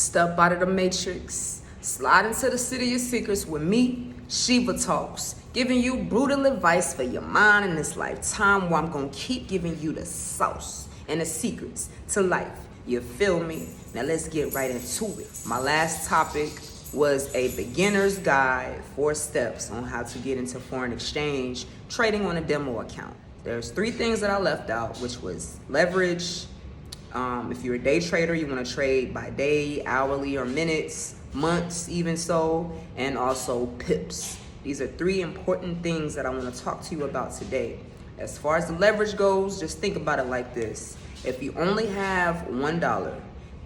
Step out of the matrix, slide into the city of secrets with me, Shiva Talks, giving you brutal advice for your mind in this lifetime, where I'm gonna keep giving you the sauce and the secrets to life. You feel me? Now let's get right into it. My last topic was a beginner's guide, 4 steps on how to get into foreign exchange trading on a demo account. There's 3 things that I left out, which was leverage. If you're a day trader, you want to trade by day, hourly, or minutes, months, even so, and also PIPS. These are 3 important things that I want to talk to you about today. As far as the leverage goes, just think about it like this. If you only have $1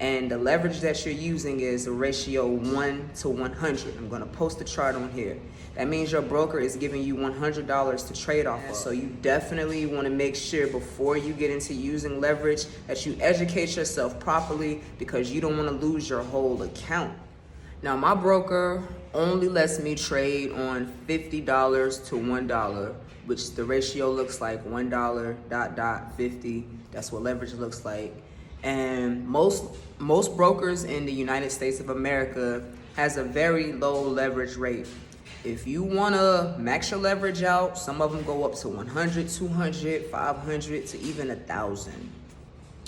and the leverage that you're using is a ratio 1 to 100, I'm going to post the chart on here. That means your broker is giving you $100 to trade off of. So you definitely want to make sure before you get into using leverage that you educate yourself properly, because you don't want to lose your whole account. Now, my broker only lets me trade on $50 to $1, which the ratio looks like $1.50. That's what leverage looks like. And most brokers in the United States of America has a very low leverage rate. If you want to max your leverage out, some of them go up to 100, 200, 500 to even 1,000.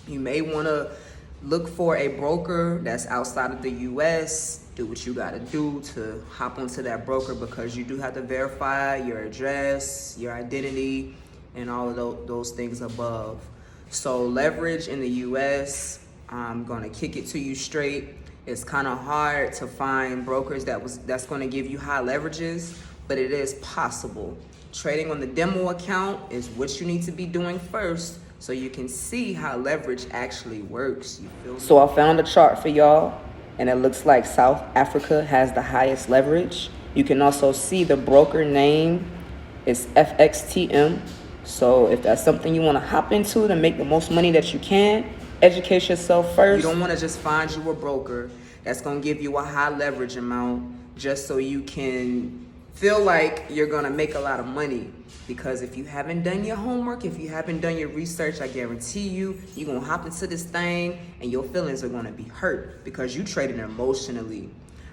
You may want to look for a broker that's outside of the US. Do what you got to do to hop onto that broker, because you do have to verify your address, your identity, and all of those things above. So leverage in the US, I'm going to kick it to you straight. It's kind of hard to find brokers that's going to give you high leverages, but it is possible. Trading on the demo account is what you need to be doing first, so you can see how leverage actually works. You feel me? So I found a chart for y'all, and it looks like South Africa has the highest leverage. You can also see the broker name is FXTM. So if that's something you want to hop into to make the most money that you can, educate yourself first. You don't want to just find you a broker that's going to give you a high leverage amount just so you can feel like you're going to make a lot of money. Because if you haven't done your homework, if you haven't done your research, I guarantee you're going to hop into this thing and your feelings are going to be hurt because you traded emotionally.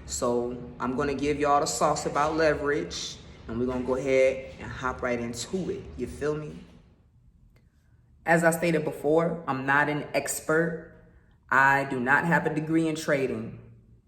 So I'm going to give y'all the sauce about leverage, and we're going to go ahead and hop right into it. You feel me? As I stated before, I'm not an expert. I do not have a degree in trading,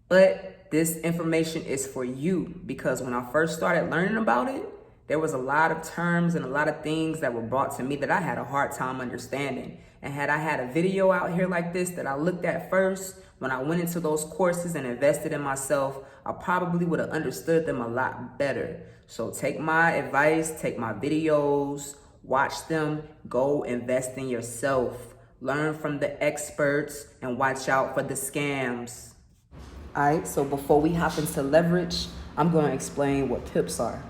but this information is for you, because when I first started learning about it, there was a lot of terms and a lot of things that were brought to me that I had a hard time understanding. And had I had a video out here like this that I looked at first, when I went into those courses and invested in myself, I probably would have understood them a lot better. So take my advice, take my videos, watch them, go invest in yourself, learn from the experts, and watch out for the scams. All right, so before we hop into leverage, I'm going to explain what PIPS are.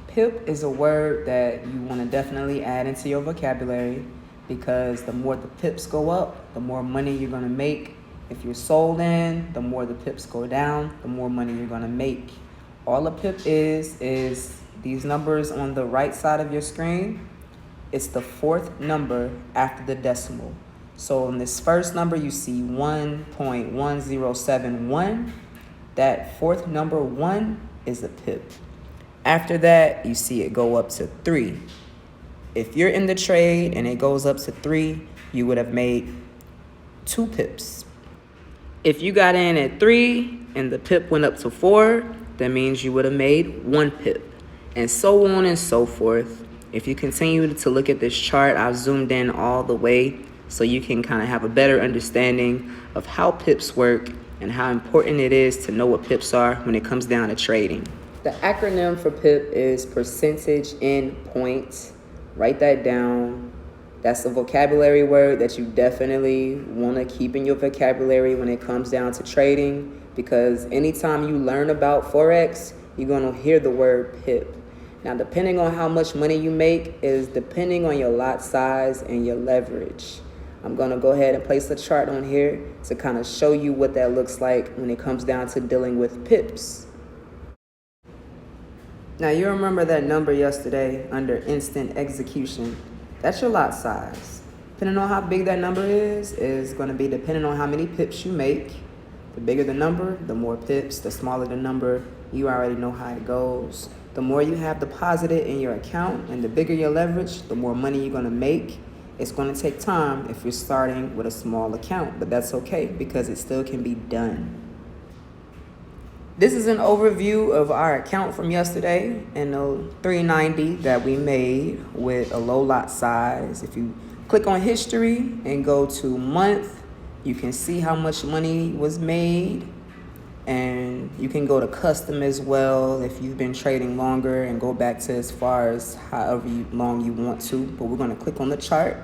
PIP is a word that you want to definitely add into your vocabulary, because the more the PIPS go up, the more money you're going to make. If you're sold in, the more the PIPS go down, the more money you're going to make. All a PIP is these numbers on the right side of your screen. It's the 4th number after the decimal. So in this first number, you see 1.1071. That 4th number 1 is a PIP. After that, you see it go up to 3. If you're in the trade and it goes up to 3, you would have made 2 PIPs. If you got in at 3 and the PIP went up to 4, that means you would have made 1 PIP, and so on and so forth. If you continue to look at this chart, I've zoomed in all the way so you can kind of have a better understanding of how PIPS work and how important it is to know what PIPS are when it comes down to trading. The acronym for PIP is percentage in points. Write that down. That's a vocabulary word that you definitely want to keep in your vocabulary when it comes down to trading, because anytime you learn about Forex, you're going to hear the word PIP. Now, depending on how much money you make is depending on your lot size and your leverage. I'm going to go ahead and place a chart on here to kind of show you what that looks like when it comes down to dealing with PIPS. Now, you remember that number yesterday under instant execution. That's your lot size. Depending on how big that number is going to be depending on how many pips you make. The bigger the number, the more pips. The smaller the number, you already know how it goes. The more you have deposited in your account and the bigger your leverage, the more money you're going to make. It's going to take time if you're starting with a small account, but that's okay because it still can be done. This is an overview of our account from yesterday and the 390 that we made with a low lot size. If you click on history and go to month, you can see how much money was made. And you can go to custom as well if you've been trading longer and go back to as far as however long you want to. But we're going to click on the chart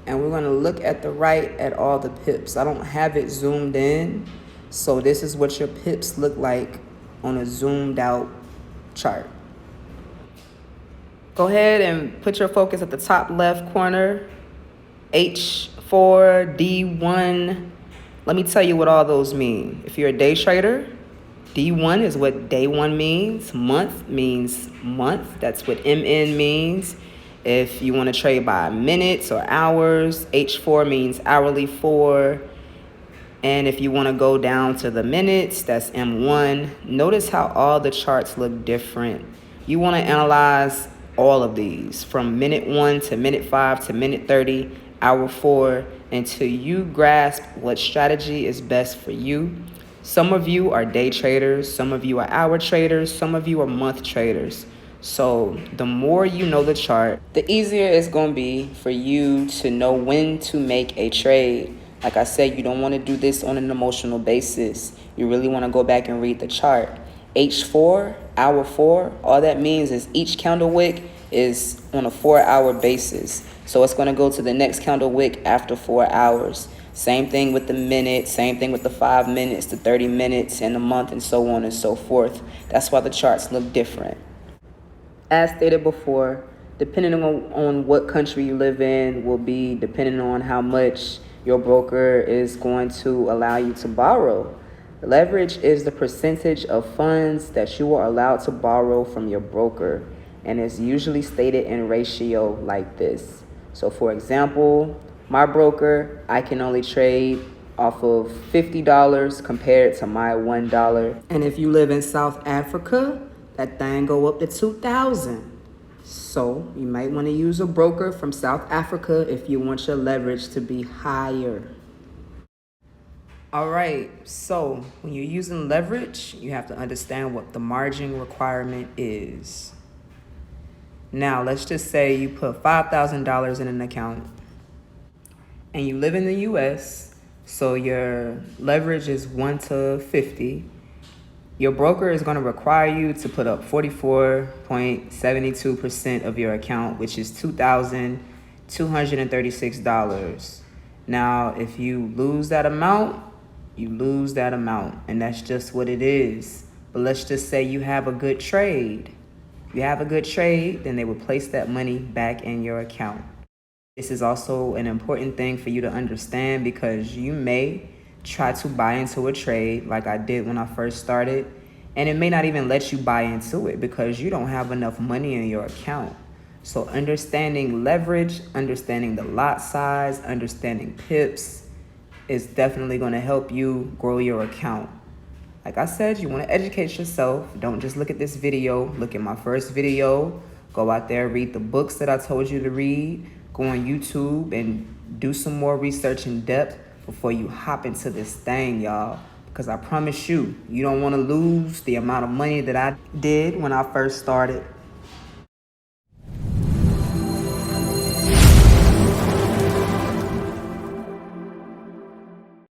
and we're going to look at the right at all the pips. I don't have it zoomed in, so this is what your pips look like on a zoomed out chart. Go ahead and put your focus at the top left corner, H4, D1. Let me tell you what all those mean. If you're a day trader, D1 is what day one means. Month means month. That's what MN means. If you want to trade by minutes or hours, H4 means hourly 4. And if you want to go down to the minutes, that's M1. Notice how all the charts look different. You want to analyze all of these from minute 1 to minute 5 to minute 30, hour 4, until you grasp what strategy is best for you. Some of you are day traders, some of you are hour traders, some of you are month traders. So the more you know the chart, the easier it's going to be for you to know when to make a trade. Like I said, you don't want to do this on an emotional basis. You really want to go back and read the chart. H4, hour 4, all that means is each candle wick is on a 4-hour basis. So it's going to go to the next candle wick after 4 hours. Same thing with the minute, same thing with the 5 minutes, the 30 minutes, and the month, and so on and so forth. That's why the charts look different. As stated before, depending on what country you live in will be depending on how much your broker is going to allow you to borrow. Leverage is the percentage of funds that you are allowed to borrow from your broker, and is usually stated in ratio like this. So for example, my broker, I can only trade off of $50 compared to my $1. And if you live in South Africa, that thing go up to 2,000. So you might want to use a broker from South Africa if you want your leverage to be higher. All right, so when you're using leverage, you have to understand what the margin requirement is. Now, let's just say you put $5,000 in an account and you live in the US, so your leverage is 1 to 50. Your broker is going to require you to put up 44.72% of your account, which is $2,236. Now, if you lose that amount, you lose that amount, and that's just what it is. But let's just say you have a good trade. If you have a good trade, then they will place that money back in your account. This is also an important thing for you to understand, because you may try to buy into a trade like I did when I first started, and it may not even let you buy into it because you don't have enough money in your account. So understanding leverage, understanding the lot size, understanding pips is definitely going to help you grow your account. Like I said, you want to educate yourself. Don't just look at this video. Look at my first video. Go out there, read the books that I told you to read. Go on YouTube and do some more research in depth before you hop into this thing, y'all. Because I promise you, you don't want to lose the amount of money that I did when I first started.